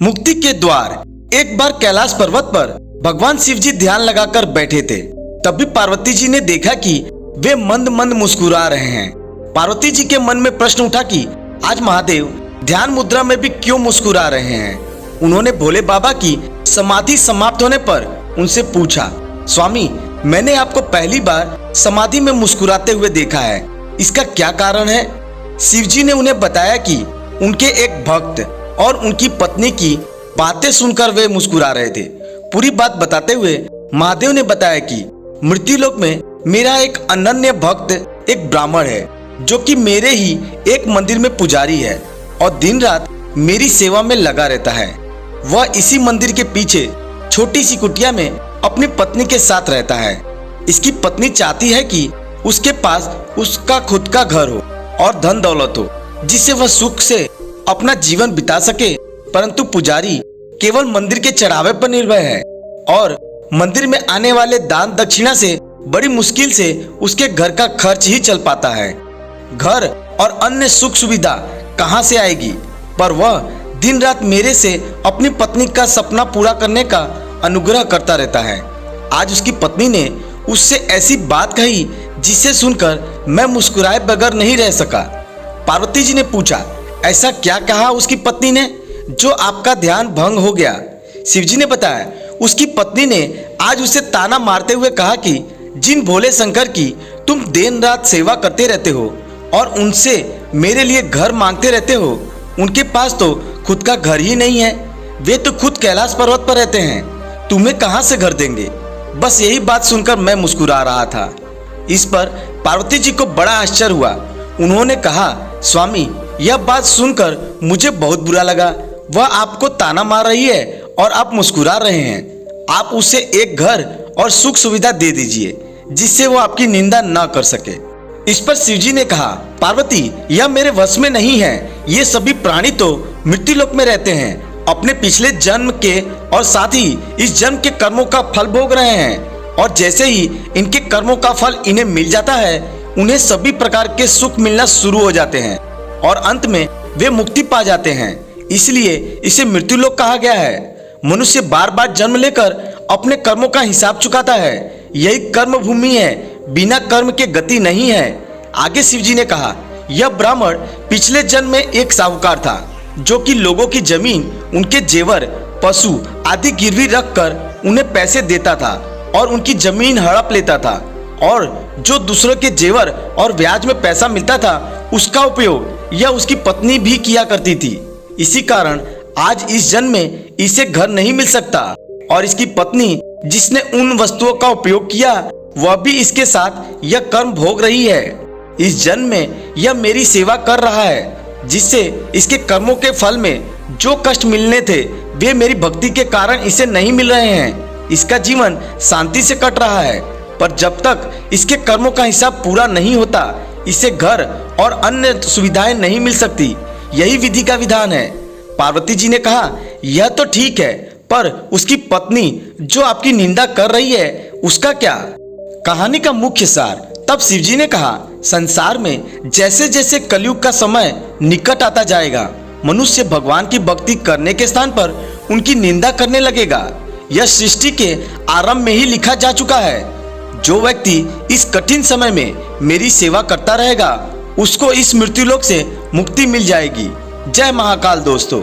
मुक्ति के द्वार। एक बार कैलाश पर्वत पर भगवान शिव जी ध्यान लगाकर बैठे थे। तभी पार्वती जी ने देखा कि वे मंद मंद मुस्कुरा रहे हैं। पार्वती जी के मन में प्रश्न उठा कि आज महादेव ध्यान मुद्रा में भी क्यों मुस्कुरा रहे हैं। उन्होंने भोले बाबा की समाधि समाप्त होने पर उनसे पूछा, स्वामी मैंने आपको पहली बार समाधि में मुस्कुराते हुए देखा है, इसका क्या कारण है। शिव जी ने उन्हें बताया कि उनके एक भक्त और उनकी पत्नी की बातें सुनकर वे मुस्कुरा रहे थे। पूरी बात बताते हुए महादेव ने बताया कि मृत्युलोक में मेरा एक अनन्य भक्त एक ब्राह्मण है जो कि मेरे ही एक मंदिर में पुजारी है और दिन रात मेरी सेवा में लगा रहता है। वह इसी मंदिर के पीछे छोटी सी कुटिया में अपनी पत्नी के साथ रहता है। इसकी पत्नी चाहती है कि उसके पास उसका खुद का घर हो और धन दौलत हो जिससे वह सुख से अपना जीवन बिता सके, परंतु पुजारी केवल मंदिर के चढ़ावे पर निर्भर है और मंदिर में आने वाले दान दक्षिणा से बड़ी मुश्किल से उसके घर का खर्च ही चल पाता है। घर और अन्य सुख सुविधा कहां से आएगी, पर वह दिन रात मेरे से अपनी पत्नी का सपना पूरा करने का अनुग्रह करता रहता है। आज उसकी पत्नी ने उससे ऐसी बात कही जिसे सुनकर मैं मुस्कुराए बगैर नहीं रह सका। पार्वती जी ने पूछा, ऐसा क्या कहा उसकी पत्नी ने जो आपका ध्यान भंग हो गया। शिवजी ने बताया, उसकी पत्नी ने आज उसे ताना मारते हुए कहा कि जिन भोले शंकर की तुम दिन रात सेवा करते रहते हो और उनसे मेरे लिए घर मांगते रहते हो, उनके पास तो खुद का घर ही नहीं है। वे तो खुद कैलाश पर्वत पर रहते हैं, तुम्हें कहां से घर देंगे। बस यही बात सुनकर मैं मुस्कुरा रहा था। इस पर पार्वती जी को बड़ा आश्चर्य हुआ। उन्होंने कहा, स्वामी यह बात सुनकर मुझे बहुत बुरा लगा। वह आपको ताना मार रही है और आप मुस्कुरा रहे हैं। आप उसे एक घर और सुख सुविधा दे दीजिए जिससे वो आपकी निंदा न कर सके। इस पर शिवजी ने कहा, पार्वती यह मेरे वश में नहीं है। ये सभी प्राणी तो मृत्युलोक में रहते हैं, अपने पिछले जन्म के और साथ ही इस जन्म के कर्मों का फल भोग रहे हैं और जैसे ही इनके कर्मों का फल इन्हें मिल जाता है, उन्हें सभी प्रकार के सुख मिलना शुरू हो जाते हैं और अंत में वे मुक्ति पा जाते हैं। इसलिए इसे मृत्युलोक कहा गया है। मनुष्य बार बार जन्म लेकर अपने कर्मों का हिसाब चुकाता है। यही कर्म भूमि है, बिना कर्म के गति नहीं है। आगे शिवजी ने कहा, यह ब्राह्मण पिछले जन्म में एक साहूकार था जो कि लोगों की जमीन, उनके जेवर, पशु आदि गिरवी रखकर उन्हें पैसे देता था और उनकी जमीन हड़प लेता था और जो दूसरों के जेवर और ब्याज में पैसा मिलता था उसका उपयोग यह उसकी पत्नी भी किया करती थी। इसी कारण आज इस जन्म में इसे घर नहीं मिल सकता और इसकी पत्नी जिसने उन वस्तुओं का उपयोग किया वह भी इसके साथ यह कर्म भोग रही है। इस जन्म में यह मेरी सेवा कर रहा है जिससे इसके कर्मों के फल में जो कष्ट मिलने थे वे मेरी भक्ति के कारण इसे नहीं मिल रहे हैं। इसका जीवन शांति से कट रहा है, पर जब तक इसके कर्मों का हिसाब पूरा नहीं होता इसे घर और अन्य सुविधाएं नहीं मिल सकती। यही विधि का विधान है। पार्वती जी ने कहा, यह तो ठीक है, पर उसकी पत्नी जो आपकी निंदा कर रही है उसका क्या। कहानी का मुख्य सार। तब शिवजी ने कहा, संसार में जैसे जैसे कलयुग का समय निकट आता जाएगा, मनुष्य भगवान की भक्ति करने के स्थान पर उनकी निंदा करने लगेगा। यह सृष्टि के आरंभ में ही लिखा जा चुका है। जो व्यक्ति इस कठिन समय में मेरी सेवा करता रहेगा उसको इस मृत्युलोक से मुक्ति मिल जाएगी। जय महाकाल दोस्तों।